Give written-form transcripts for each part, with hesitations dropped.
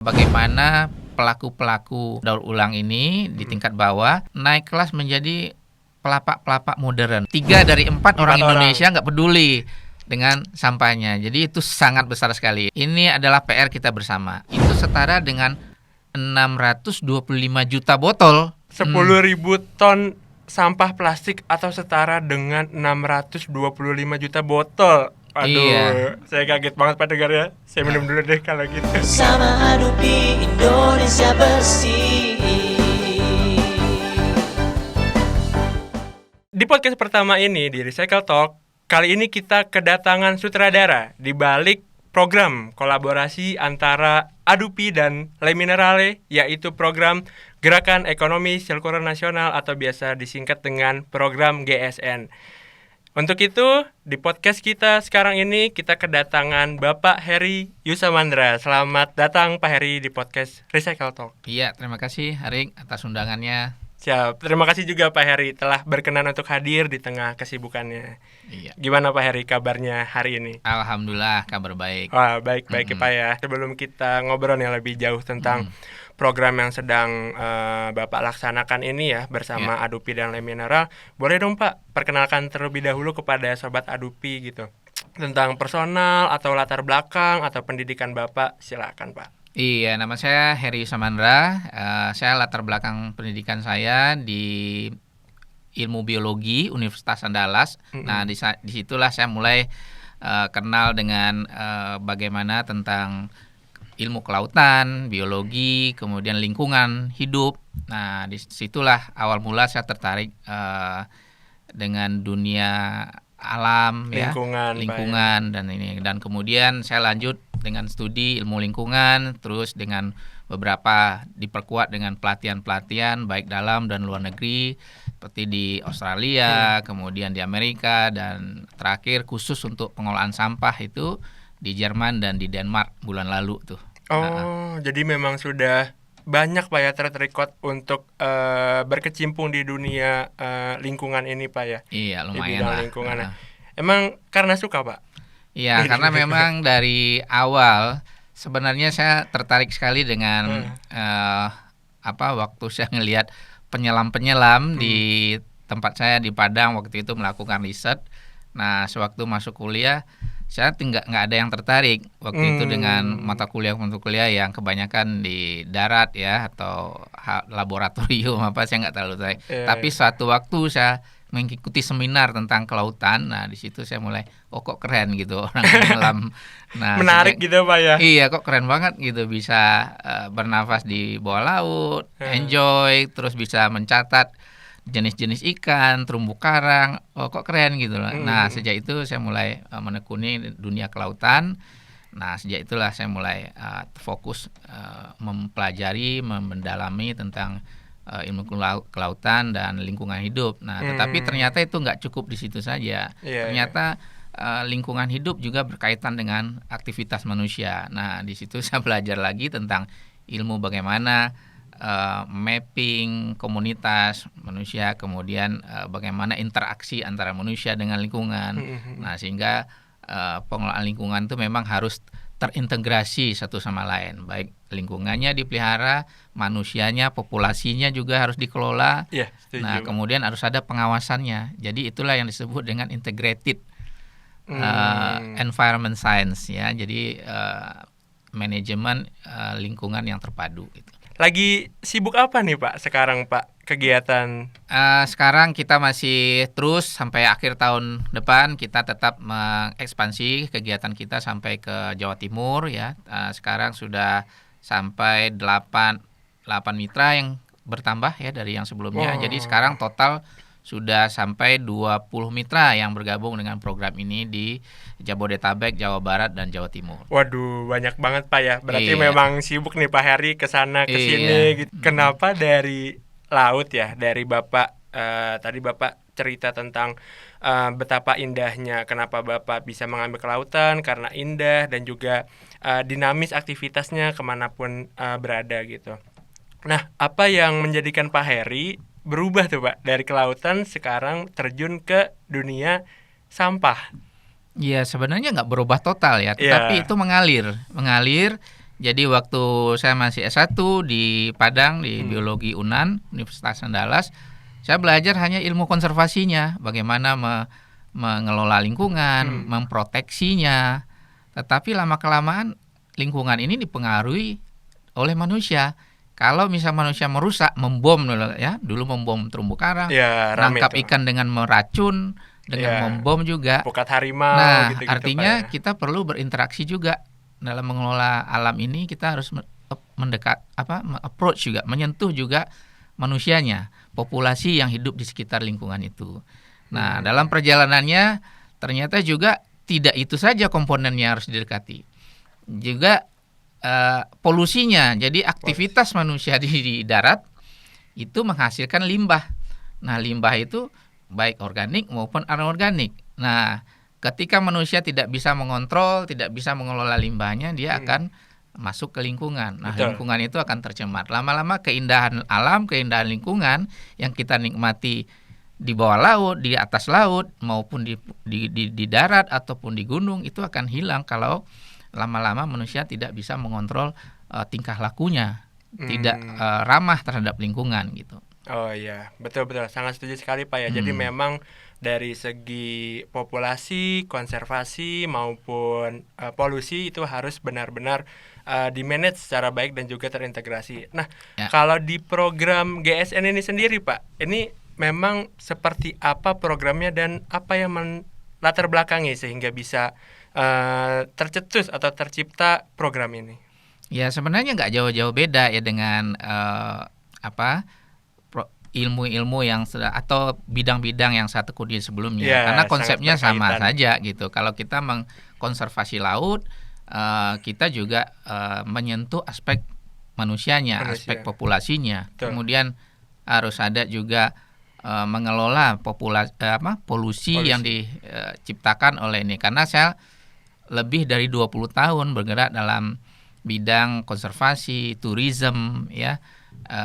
Bagaimana pelaku-pelaku daur ulang ini di tingkat bawah naik kelas menjadi pelapak-pelapak modern. 3 dari 4 orang Indonesia nggak peduli dengan sampahnya. Jadi itu sangat besar sekali. Ini adalah PR kita bersama. Itu setara dengan 625 juta botol. 10.000 ton sampah plastik atau setara dengan 625 juta botol. Aduh, Iya. saya kaget banget Pak Tegar ya. Saya minum dulu deh kalau gitu. Sama Hadupi Indonesia bersih. Di podcast pertama ini di Recycle Talk, kali ini kita kedatangan sutradara di balik program kolaborasi antara Hadupi dan Le Minerale, yaitu program Gerakan Ekonomi Sirkular Nasional atau biasa disingkat dengan program GSN. Untuk itu, di podcast kita sekarang ini kita kedatangan Bapak Heri Yusamandra. Selamat datang Pak Heri di podcast Recycle Talk. Iya, terima kasih Haring atas undangannya. Siap, terima kasih juga Pak Heri telah berkenan untuk hadir di tengah kesibukannya. Iya. Gimana Pak Heri kabarnya hari ini? Alhamdulillah kabar baik. Wah, baik-baik ya Pak ya. Sebelum kita ngobrol yang lebih jauh tentang program yang sedang Bapak laksanakan ini ya bersama Hadupi dan Le Mineral, boleh dong Pak perkenalkan terlebih dahulu kepada sobat Hadupi gitu tentang personal atau latar belakang atau pendidikan Bapak, silakan Pak. Iya, nama saya Heri Yusamandra. Saya latar belakang pendidikan saya di ilmu biologi Universitas Andalas. Nah, disitulah saya mulai kenal dengan bagaimana tentang ilmu kelautan, biologi, kemudian lingkungan hidup. Nah, disitulah awal mula saya tertarik dengan dunia alam, lingkungan dan kemudian saya lanjut dengan studi ilmu lingkungan, terus dengan beberapa diperkuat dengan pelatihan-pelatihan baik dalam dan luar negeri seperti di Australia, kemudian di Amerika, dan terakhir khusus untuk pengolahan sampah itu di Jerman dan di Denmark bulan lalu tuh. Jadi memang sudah banyak Pak ya track record untuk berkecimpung di dunia lingkungan ini Pak ya. Iya, lumayan di bidang lah. lingkungan. Emang karena suka Pak? Iya, karena memang dari awal sebenarnya saya tertarik sekali dengan waktu saya ngelihat penyelam-penyelam di tempat saya di Padang waktu itu melakukan riset. Nah, sewaktu masuk kuliah saya nggak ada yang tertarik waktu itu dengan mata kuliah yang kebanyakan di darat ya atau laboratorium saya nggak terlalu tertarik. Tapi suatu waktu saya mengikuti seminar tentang kelautan. Nah, di situ saya mulai kok keren gitu orang menyelam. Nah, menarik gitu Pak ya. Iya, kok keren banget gitu bisa bernafas di bawah laut, enjoy, terus bisa mencatat jenis-jenis ikan, terumbu karang. Kok keren gitu loh. Nah, sejak itu saya mulai menekuni dunia kelautan. Nah, sejak itulah saya mulai fokus mempelajari, mendalami tentang ilmu kelautan dan lingkungan hidup. Nah, tetapi ternyata itu nggak cukup di situ saja. Ternyata lingkungan hidup juga berkaitan dengan aktivitas manusia. Nah, di situ saya belajar lagi tentang ilmu bagaimana mapping komunitas manusia, kemudian bagaimana interaksi antara manusia dengan lingkungan. Nah, sehingga pengelolaan lingkungan itu memang harus terintegrasi satu sama lain, baik lingkungannya dipelihara, manusianya, populasinya juga harus dikelola. Nah, kemudian harus ada pengawasannya. Jadi itulah yang disebut dengan integrated environment science ya. Jadi manajemen lingkungan yang terpadu gitu. Lagi sibuk apa nih Pak sekarang Pak kegiatan? Sekarang kita masih terus sampai akhir tahun depan kita tetap mengekspansi kegiatan kita sampai ke Jawa Timur ya. Sekarang sudah sampai 8 mitra yang bertambah ya dari yang sebelumnya. Jadi sekarang total sudah sampai 20 mitra yang bergabung dengan program ini di Jabodetabek, Jawa Barat, dan Jawa Timur. Waduh, banyak banget Pak ya. Berarti memang sibuk nih Pak Heri kesana kesini gitu. Kenapa dari laut ya? Dari Bapak tadi Bapak cerita tentang betapa indahnya. Kenapa Bapak bisa mengambil kelautan? Karena indah dan juga dinamis aktivitasnya kemanapun berada gitu. Nah, apa yang menjadikan Pak Heri berubah tuh Pak dari kelautan sekarang terjun ke dunia sampah? Ya, sebenarnya nggak berubah total ya, tetapi itu mengalir Jadi waktu saya masih S1 di Padang di Biologi UNAN, Universitas Andalas, saya belajar hanya ilmu konservasinya, bagaimana mengelola lingkungan, memproteksinya. Tetapi lama-kelamaan lingkungan ini dipengaruhi oleh manusia. Kalau misal manusia merusak, membom dulu membom terumbu karang, Ya, rame nangkap tuh. ikan dengan meracun, dengan membom juga. Pukat harimau Nah, gitu-gitu, artinya Pak, ya. kita perlu berinteraksi juga dalam mengelola alam ini. Kita harus approach juga, menyentuh juga manusianya, populasi yang hidup di sekitar lingkungan itu. Nah, dalam perjalanannya ternyata juga tidak itu saja komponennya harus didekati, juga polusinya. Jadi aktivitas manusia di darat itu menghasilkan limbah. Nah, limbah itu baik organik maupun anorganik. Nah, ketika manusia tidak bisa mengontrol, tidak bisa mengelola limbahnya, dia akan masuk ke lingkungan. Nah, Betul. lingkungan itu akan tercemar. Lama-lama keindahan alam, keindahan lingkungan yang kita nikmati di bawah laut, di atas laut, maupun di darat ataupun di gunung itu akan hilang kalau lama-lama manusia tidak bisa mengontrol tingkah lakunya, tidak ramah terhadap lingkungan gitu. Oh iya, betul-betul, sangat setuju sekali Pak ya. Jadi memang dari segi populasi, konservasi maupun polusi itu harus benar-benar di-manage secara baik dan juga terintegrasi. Nah, kalau di program GSN ini sendiri Pak, ini memang seperti apa programnya dan apa yang latar belakangi sehingga bisa tercetus atau tercipta program ini? Ya sebenarnya nggak jauh-jauh beda ya dengan ilmu-ilmu yang atau bidang-bidang yang saya tekuni sebelumnya, karena konsepnya sama saja gitu. Kalau kita mengkonservasi laut, kita juga menyentuh aspek manusianya, aspek populasinya. Betul. Kemudian harus ada juga mengelola polusi yang diciptakan oleh ini. Karena saya lebih dari 20 tahun bergerak dalam bidang konservasi, tourism, ya.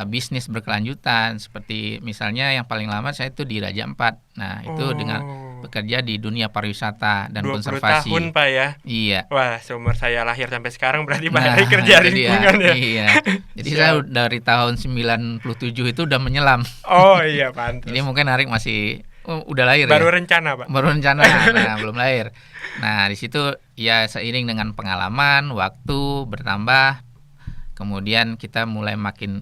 Bisnis berkelanjutan, seperti misalnya yang paling lama saya itu di Raja Ampat. Nah, itu dengan bekerja di dunia pariwisata dan 20 konservasi. 20 tahun Pak ya? Iya. Wah, seumur saya lahir sampai sekarang berarti Pak Heri kerja lingkungan ya? Iya. Jadi saya dari tahun 97 itu udah menyelam. Oh iya, pantas. Jadi mungkin Arik masih udah lahir baru ya? rencana Pak? Baru rencana, nah belum lahir. Nah, di situ ya seiring dengan pengalaman, waktu bertambah, kemudian kita mulai makin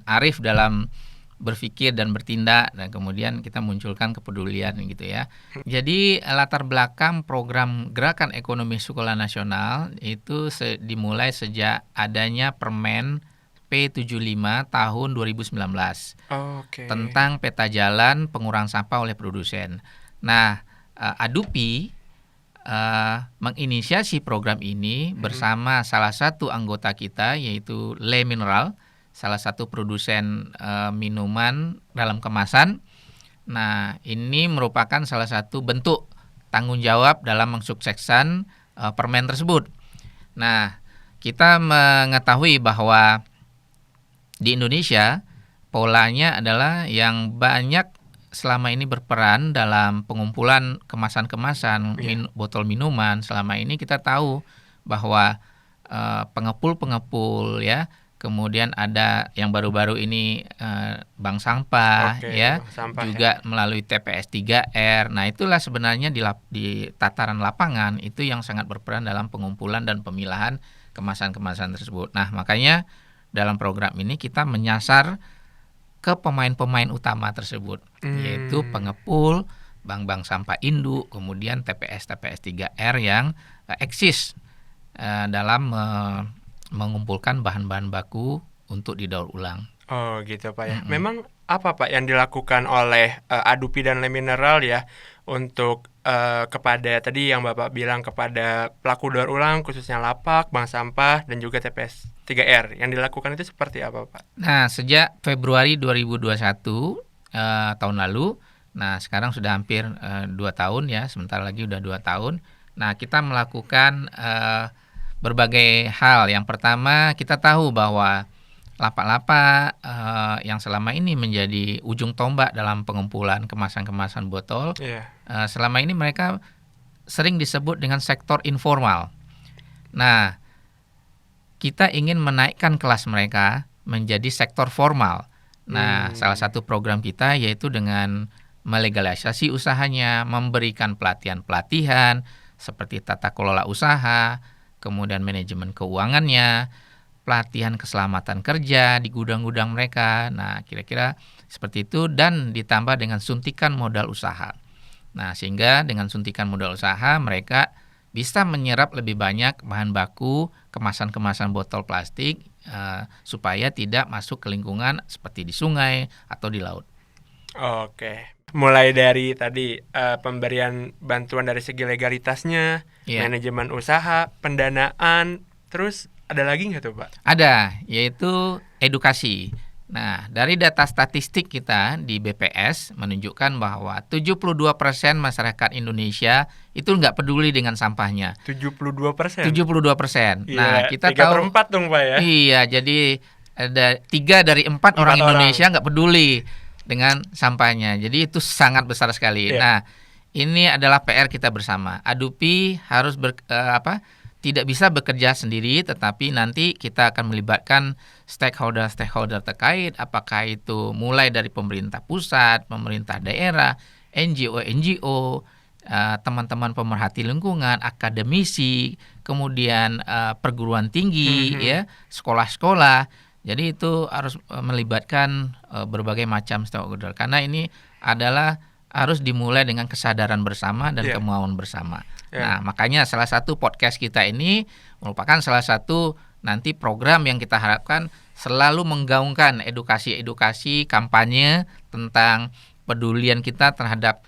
arif dalam berpikir dan bertindak, dan kemudian kita munculkan kepedulian gitu ya. Jadi latar belakang program Gerakan Ekonomi Sukarela Nasional itu dimulai sejak adanya Permen P75 tahun 2019 tentang peta jalan pengurangan sampah oleh produsen. Nah, ADUPI menginisiasi program ini bersama salah satu anggota kita, yaitu Le Mineral, salah satu produsen minuman dalam kemasan. Nah, ini merupakan salah satu bentuk tanggung jawab dalam mensukseskan permen tersebut. Nah, kita mengetahui bahwa di Indonesia polanya adalah yang banyak selama ini berperan dalam pengumpulan kemasan-kemasan botol minuman. Selama ini kita tahu bahwa pengepul ya, kemudian ada yang baru-baru ini bank sampah juga melalui TPS 3R. Nah, itulah sebenarnya di tataran lapangan itu yang sangat berperan dalam pengumpulan dan pemilahan kemasan-kemasan tersebut. Nah, makanya dalam program ini kita menyasar ke pemain-pemain utama tersebut, yaitu pengepul, bank-bank sampah induk, kemudian TPS 3R yang eksis dalam mengumpulkan bahan-bahan baku untuk didaur ulang. Oh gitu Pak ya. Memang apa Pak yang dilakukan oleh ADUPI dan Le Mineral ya untuk kepada tadi yang Bapak bilang kepada pelaku daur ulang khususnya lapak, bank sampah dan juga TPS 3R, yang dilakukan itu seperti apa Pak? Nah, sejak Februari 2021 tahun lalu, nah sekarang sudah hampir 2 tahun ya, sebentar lagi udah 2 tahun. Nah, kita melakukan berbagai hal. Yang pertama, kita tahu bahwa lapak-lapak yang selama ini menjadi ujung tombak dalam pengumpulan kemasan-kemasan botol, selama ini mereka sering disebut dengan sektor informal. Nah, kita ingin menaikkan kelas mereka menjadi sektor formal. Nah, salah satu program kita yaitu dengan melegalisasi usahanya, memberikan pelatihan-pelatihan seperti tata kelola usaha, kemudian manajemen keuangannya, pelatihan keselamatan kerja di gudang-gudang mereka. Nah, kira-kira seperti itu, dan ditambah dengan suntikan modal usaha. Nah, sehingga dengan suntikan modal usaha mereka bisa menyerap lebih banyak bahan baku, kemasan-kemasan botol plastik supaya tidak masuk ke lingkungan seperti di sungai atau di laut. Oke. Mulai dari tadi pemberian bantuan dari segi legalitasnya, manajemen usaha, pendanaan, terus ada lagi nggak tuh Pak? Ada, yaitu edukasi. Nah, dari data statistik kita di BPS menunjukkan bahwa 72% masyarakat Indonesia itu nggak peduli dengan sampahnya. 72%? 72%. Iya, Nah, kita 3/4 dong Pak ya? Iya, jadi ada 3 dari 4 orang Indonesia nggak peduli dengan sampahnya. Jadi itu sangat besar sekali. Iya. Nah, ini adalah PR kita bersama. Adupi harus tidak bisa bekerja sendiri, tetapi nanti kita akan melibatkan stakeholder terkait, apakah itu mulai dari pemerintah pusat, pemerintah daerah, NGO, teman-teman pemerhati lingkungan, akademisi, kemudian perguruan tinggi, ya, sekolah-sekolah. Jadi itu harus melibatkan berbagai macam stakeholder, karena ini adalah harus dimulai dengan kesadaran bersama dan kemauan bersama. Nah, makanya salah satu podcast kita ini merupakan salah satu nanti program yang kita harapkan selalu menggaungkan edukasi kampanye tentang pedulian kita terhadap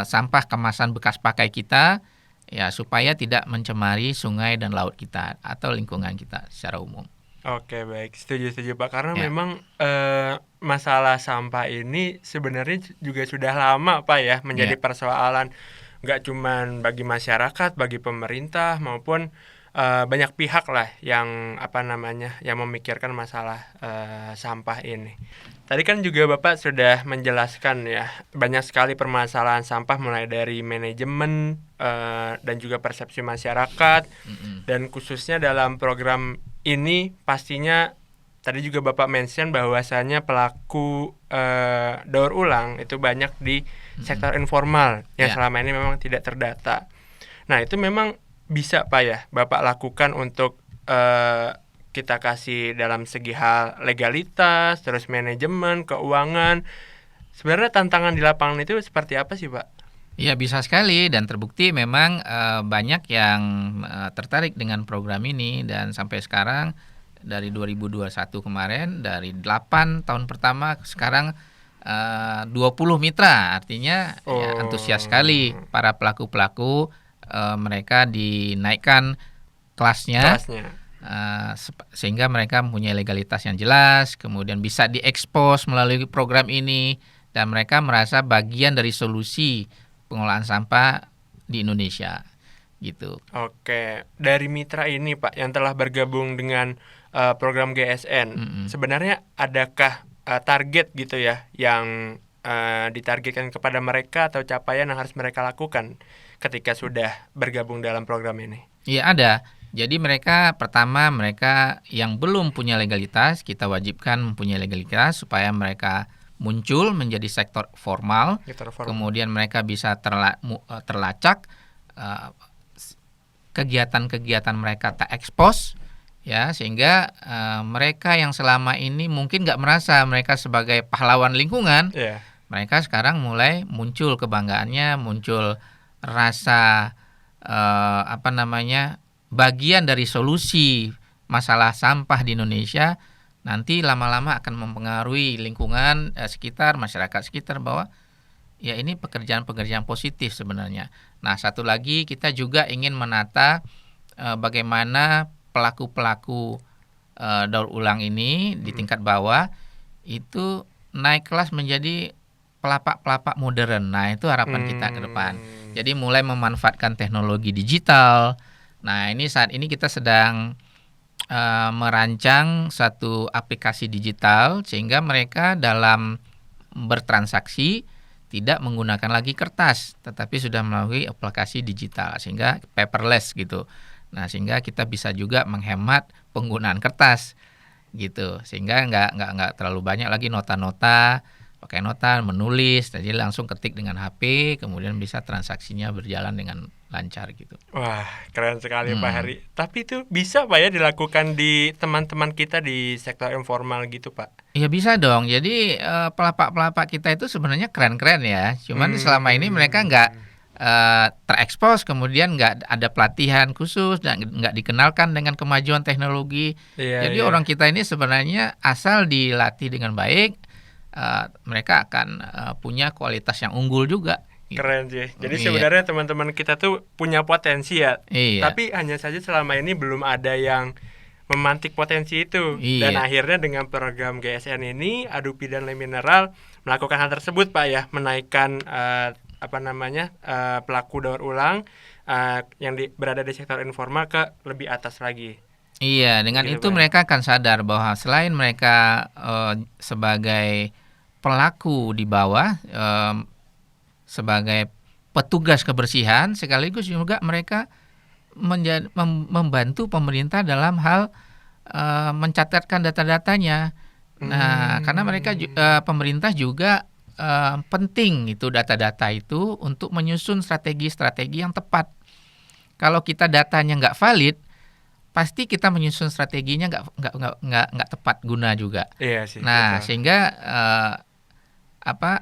sampah kemasan bekas pakai kita, ya, supaya tidak mencemari sungai dan laut kita atau lingkungan kita secara umum. Oke, baik, setuju Pak, karena memang masalah sampah ini sebenarnya juga sudah lama Pak ya menjadi persoalan, nggak cuman bagi masyarakat, bagi pemerintah maupun banyak pihak lah yang yang memikirkan masalah sampah ini. Tadi kan juga Bapak sudah menjelaskan ya, banyak sekali permasalahan sampah mulai dari manajemen dan juga persepsi masyarakat, dan khususnya dalam program ini pastinya tadi juga Bapak mention bahwasanya pelaku daur ulang itu banyak di sektor informal yang selama ini memang tidak terdata. Nah, itu memang bisa Pak ya Bapak lakukan untuk kita kasih dalam segi hal legalitas, terus manajemen, keuangan. Sebenarnya tantangan di lapangan itu seperti apa sih Pak? Ya, bisa sekali, dan terbukti memang banyak yang tertarik dengan program ini, dan sampai sekarang dari 2021 kemarin, dari 8 tahun pertama sekarang 20 mitra, artinya ya, antusias sekali para pelaku-pelaku, mereka dinaikkan kelasnya. Sehingga mereka mempunyai legalitas yang jelas, kemudian bisa diekspos melalui program ini, dan mereka merasa bagian dari solusi pengolahan sampah di Indonesia, gitu. Oke, dari mitra ini Pak yang telah bergabung dengan program GSN, sebenarnya adakah target gitu ya yang ditargetkan kepada mereka atau capaian yang harus mereka lakukan ketika sudah bergabung dalam program ini? Iya, ada. Jadi mereka yang belum punya legalitas, kita wajibkan mempunyai legalitas supaya mereka muncul menjadi sektor formal. Kemudian mereka bisa terlacak, kegiatan-kegiatan mereka terekspos, ya, sehingga mereka yang selama ini mungkin nggak merasa mereka sebagai pahlawan lingkungan, mereka sekarang mulai muncul kebanggaannya, muncul rasa bagian dari solusi masalah sampah di Indonesia. Nanti lama-lama akan mempengaruhi lingkungan sekitar, masyarakat sekitar, bahwa ya ini pekerjaan-pekerjaan positif sebenarnya. Nah, satu lagi kita juga ingin menata bagaimana pelaku-pelaku daur ulang ini di tingkat bawah itu naik kelas menjadi pelapak-pelapak modern. Nah, itu harapan kita ke depan. Jadi mulai memanfaatkan teknologi digital. Nah, ini saat ini kita sedang merancang satu aplikasi digital sehingga mereka dalam bertransaksi tidak menggunakan lagi kertas, tetapi sudah melalui aplikasi digital, sehingga paperless gitu. Nah, sehingga kita bisa juga menghemat penggunaan kertas gitu, sehingga nggak terlalu banyak lagi nota-nota, pakai nota menulis, jadi langsung ketik dengan HP, kemudian bisa transaksinya berjalan dengan lancar gitu. Wah, keren sekali Pak Heri. Tapi itu bisa Pak ya dilakukan di teman-teman kita di sektor informal gitu Pak? Ya bisa dong. Jadi pelapak-pelapak kita itu sebenarnya keren-keren ya. Cuman selama ini mereka nggak terekspos, kemudian nggak ada pelatihan khusus dan nggak dikenalkan dengan kemajuan teknologi. Jadi orang kita ini sebenarnya asal dilatih dengan baik, mereka akan punya kualitas yang unggul juga. Keren sih. Jadi sebenarnya teman-teman kita tuh punya potensi ya. Tapi hanya saja selama ini belum ada yang memantik potensi itu. Dan akhirnya dengan program GSN ini, Adupi dan Le Mineral melakukan hal tersebut Pak ya, menaikkan pelaku daur ulang yang berada di sektor informal ke lebih atas lagi. Iya, dengan itu mereka akan sadar bahwa selain mereka sebagai pelaku di bawah, sebagai petugas kebersihan, sekaligus juga mereka membantu pemerintah dalam hal mencatatkan data-datanya. Nah, karena mereka pemerintah juga penting itu data-data itu untuk menyusun strategi-strategi yang tepat. Kalau kita datanya nggak valid, pasti kita menyusun strateginya nggak tepat guna juga. Iya sih. Nah, betul. sehingga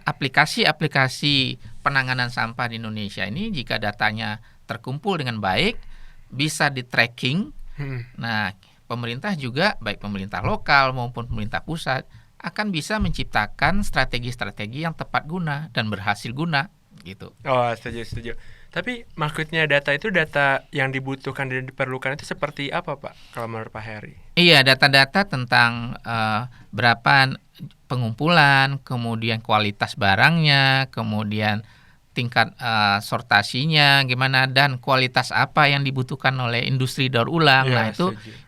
aplikasi-aplikasi penanganan sampah di Indonesia ini jika datanya terkumpul dengan baik, bisa di-tracking. Nah, pemerintah juga, baik pemerintah lokal maupun pemerintah pusat, akan bisa menciptakan strategi-strategi yang tepat guna dan berhasil guna gitu. Oh, setuju. Tapi maksudnya data itu data yang dibutuhkan dan diperlukan itu seperti apa Pak kalau menurut Pak Heri? Iya, data-data tentang berapa pengumpulan, kemudian kualitas barangnya, kemudian tingkat sortasinya gimana, dan kualitas apa yang dibutuhkan oleh industri daur ulang. Nah,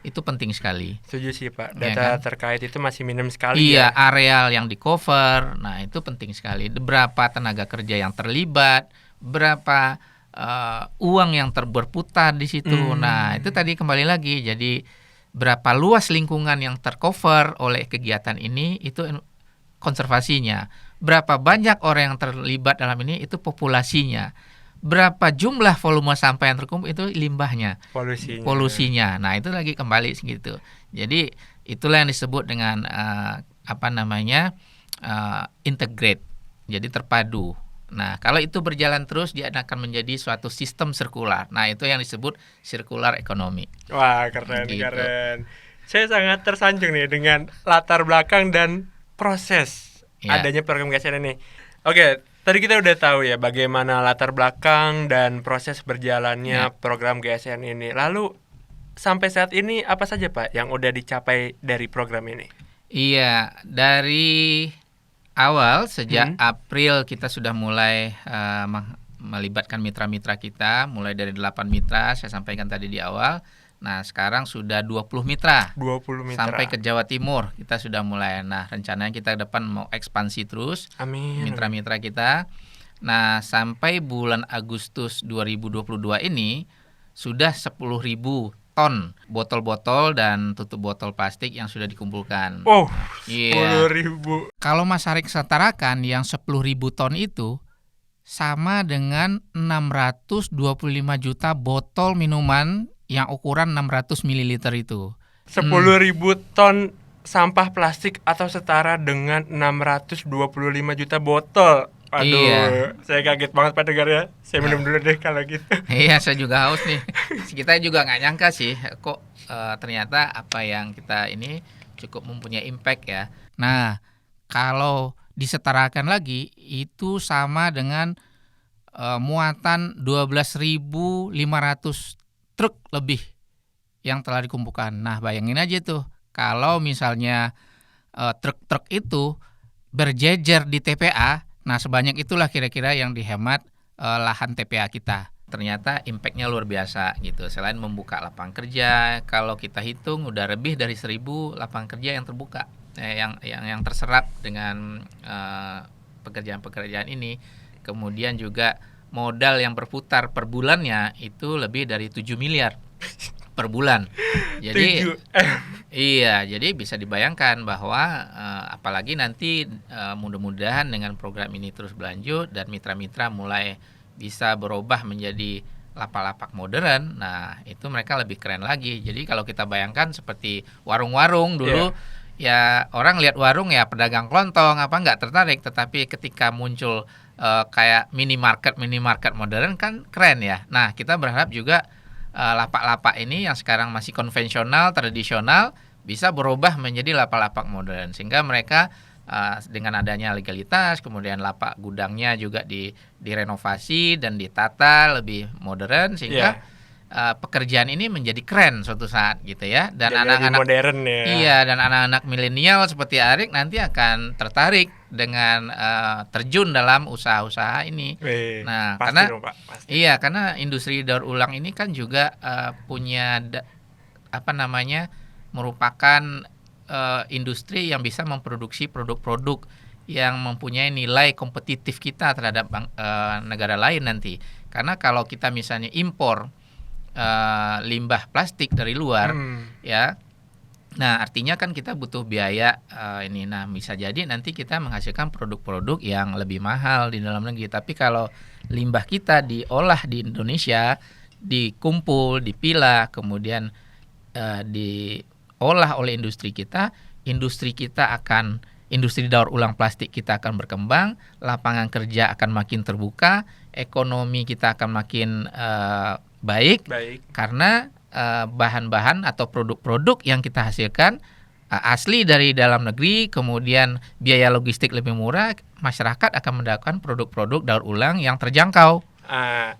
itu penting sekali. Setuju sih Pak. Data terkait itu masih minim sekali. Iya, areal yang di cover. Nah, itu penting sekali. Berapa tenaga kerja yang terlibat, berapa uang yang berputar di situ. Nah, itu tadi kembali lagi. Jadi berapa luas lingkungan yang tercover oleh kegiatan ini, itu konservasinya. Berapa banyak orang yang terlibat dalam ini, itu populasinya. Berapa jumlah volume sampah yang terkumpul, itu limbahnya, polusinya. Nah, itu lagi kembali segitu. Jadi itulah yang disebut dengan integrate. Jadi terpadu. Nah, kalau itu berjalan terus, dia akan menjadi suatu sistem sirkular. Nah, itu yang disebut circular economy. Wah, keren. Saya sangat tersanjung nih dengan latar belakang dan proses adanya program GSN ini. Oke, tadi kita udah tahu ya bagaimana latar belakang dan proses berjalannya program GSN ini. Lalu sampai saat ini apa saja Pak yang udah dicapai dari program ini? Iya, dari awal sejak April kita sudah mulai melibatkan mitra-mitra kita, mulai dari 8 mitra saya sampaikan tadi di awal. Nah, sekarang sudah 20 mitra. 20 mitra. Sampai ke Jawa Timur kita sudah mulai. Nah, rencananya kita ke depan mau ekspansi terus. Amin. Mitra-mitra kita. Nah, sampai bulan Agustus 2022 ini sudah 10.000 ton botol-botol dan tutup botol plastik yang sudah dikumpulkan. Oh, 10.000. Kalau Mas Harik setarakan yang 10.000 ton itu sama dengan 625 juta botol minuman yang ukuran 600 ml itu. 10.000 ton sampah plastik atau setara dengan 625 juta botol. Aduh, saya kaget banget Pak dengar ya. Saya minum dulu deh kalau gitu. Iya, saya juga haus nih. Kita juga nggak nyangka sih, kok ternyata apa yang kita ini cukup mempunyai impact ya. Nah, kalau disetarakan lagi, itu sama dengan muatan 12.500 truk lebih yang telah dikumpulkan. Nah, bayangin aja tuh, kalau misalnya truk-truk itu berjejer di TPA, nah sebanyak itulah kira-kira yang dihemat lahan TPA kita. Ternyata impact-nya luar biasa gitu. Selain membuka lapangan kerja, kalau kita hitung udah lebih dari 1.000 lapangan kerja yang terbuka, yang terserap dengan pekerjaan-pekerjaan ini. Kemudian juga modal yang berputar per bulannya itu lebih dari 7 miliar per bulan. Jadi 7. iya, jadi bisa dibayangkan bahwa apalagi nanti mudah-mudahan dengan program ini terus berlanjut dan mitra-mitra mulai bisa berubah menjadi lapak-lapak modern. Nah, itu mereka lebih keren lagi. Jadi kalau kita bayangkan seperti warung-warung dulu, ya orang lihat warung ya pedagang kelontong apa nggak tertarik, tetapi ketika muncul kayak minimarket modern kan keren ya. Nah, kita berharap juga lapak-lapak ini yang sekarang masih konvensional, tradisional bisa berubah menjadi lapak-lapak modern sehingga mereka dengan adanya legalitas, kemudian lapak gudangnya juga direnovasi dan ditata lebih modern sehingga pekerjaan ini menjadi keren suatu saat gitu ya. Dan jadi anak-anak modern ya. Iya, dan anak-anak milenial seperti Arik nanti akan tertarik dengan terjun dalam usaha-usaha ini. Nah, pasti karena dong, Pak, pasti. iya, karena industri daur ulang ini kan juga punya merupakan industri yang bisa memproduksi produk-produk yang mempunyai nilai kompetitif kita terhadap negara lain nanti. Karena kalau kita misalnya impor limbah plastik dari luar, ya, nah artinya kan kita butuh biaya ini. Nah, bisa jadi nanti kita menghasilkan produk-produk yang lebih mahal di dalam negeri. Tapi kalau limbah kita diolah di Indonesia, dikumpul, dipilah, kemudian diolah oleh industri kita industri daur ulang plastik kita akan berkembang, lapangan kerja akan makin terbuka, ekonomi kita akan makin baik. Karena bahan-bahan atau produk-produk yang kita hasilkan asli dari dalam negeri, kemudian biaya logistik lebih murah, masyarakat akan mendapatkan produk-produk daur ulang yang terjangkau.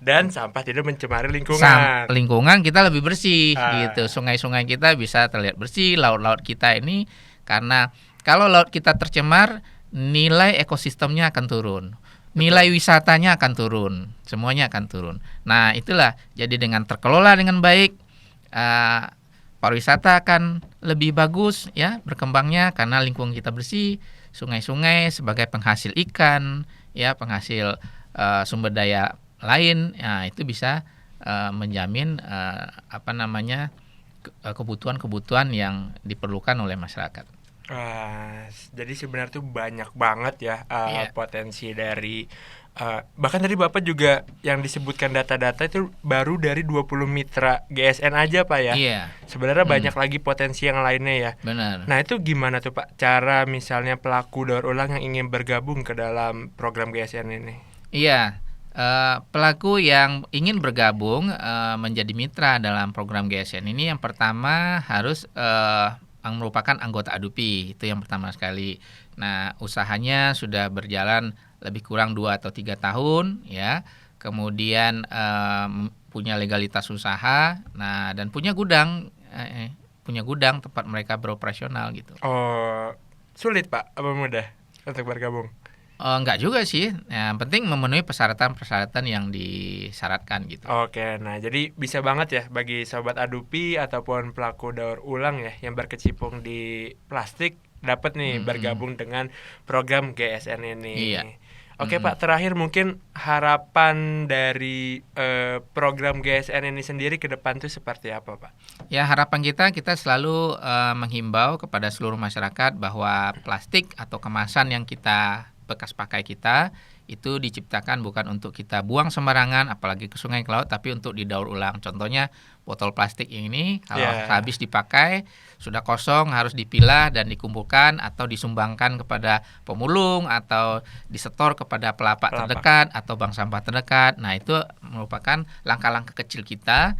Dan sampah tidak mencemari lingkungan. Lingkungan kita lebih bersih gitu. Sungai-sungai kita bisa terlihat bersih, laut-laut kita ini, karena kalau laut kita tercemar, nilai ekosistemnya akan turun. Nilai wisatanya akan turun, semuanya akan turun. Nah, itulah jadi dengan terkelola dengan baik, pariwisata akan lebih bagus ya berkembangnya karena lingkungan kita bersih, sungai-sungai sebagai penghasil ikan, ya penghasil sumber daya lain, ya itu bisa menjamin kebutuhan-kebutuhan yang diperlukan oleh masyarakat. Jadi sebenarnya tuh banyak banget ya potensi dari bahkan tadi Bapak juga yang disebutkan data-data itu baru dari 20 mitra GSN aja Pak ya. Sebenarnya banyak lagi potensi yang lainnya ya. Benar. Nah, itu gimana tuh Pak cara misalnya pelaku daur ulang yang ingin bergabung ke dalam program GSN ini? Iya, pelaku yang ingin bergabung menjadi mitra dalam program GSN ini yang pertama harus yang merupakan anggota ADUPI, itu yang pertama sekali. Nah, usahanya sudah berjalan lebih kurang 2 atau 3 tahun ya. Kemudian punya legalitas usaha, nah dan punya gudang tempat mereka beroperasional gitu. Sulit Pak, apa mudah untuk bergabung? Enggak juga sih, yang penting memenuhi persyaratan-persyaratan yang disyaratkan gitu. Oke, nah jadi bisa banget ya bagi sobat ADUPI ataupun pelaku daur ulang ya yang berkecimpung di plastik dapat nih bergabung dengan program GSN ini. Iya. Oke Pak, terakhir mungkin harapan dari program GSN ini sendiri ke depan tuh seperti apa Pak? Ya, harapan kita selalu menghimbau kepada seluruh masyarakat bahwa plastik atau kemasan yang kita bekas pakai kita itu diciptakan bukan untuk kita buang sembarangan apalagi ke sungai ke laut, tapi untuk didaur ulang. Contohnya botol plastik ini kalau habis dipakai sudah kosong harus dipilah dan dikumpulkan atau disumbangkan kepada pemulung atau disetor kepada pelapak terdekat atau bank sampah terdekat. Nah, itu merupakan langkah-langkah kecil kita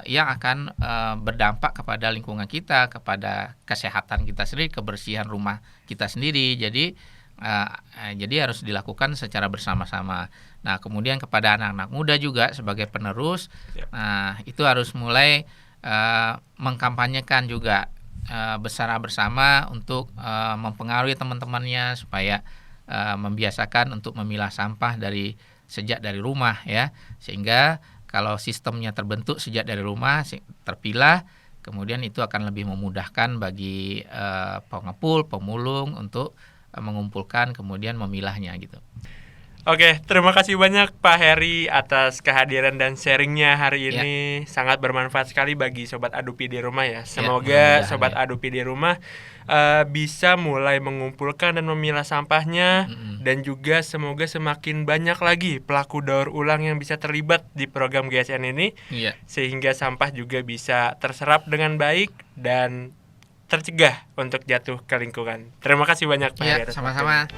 yang akan berdampak kepada lingkungan kita, kepada kesehatan kita sendiri, kebersihan rumah kita sendiri. Jadi harus dilakukan secara bersama-sama. Nah, kemudian kepada anak-anak muda juga sebagai penerus, itu harus mulai mengkampanyekan juga bersama untuk mempengaruhi teman-temannya supaya membiasakan untuk memilah sampah sejak dari rumah ya, sehingga kalau sistemnya terbentuk sejak dari rumah terpilah, kemudian itu akan lebih memudahkan bagi pengepul, pemulung untuk mengumpulkan kemudian memilahnya gitu. Oke, terima kasih banyak Pak Heri atas kehadiran dan sharingnya hari ini. Sangat bermanfaat sekali bagi Sobat Adupi di rumah ya. Semoga Sobat Adupi di rumah bisa mulai mengumpulkan dan memilah sampahnya. Dan juga semoga semakin banyak lagi pelaku daur ulang yang bisa terlibat di program GSN ini. Sehingga sampah juga bisa terserap dengan baik dan tercegah untuk jatuh ke lingkungan. Terima kasih banyak Pak Heri. Sama-sama.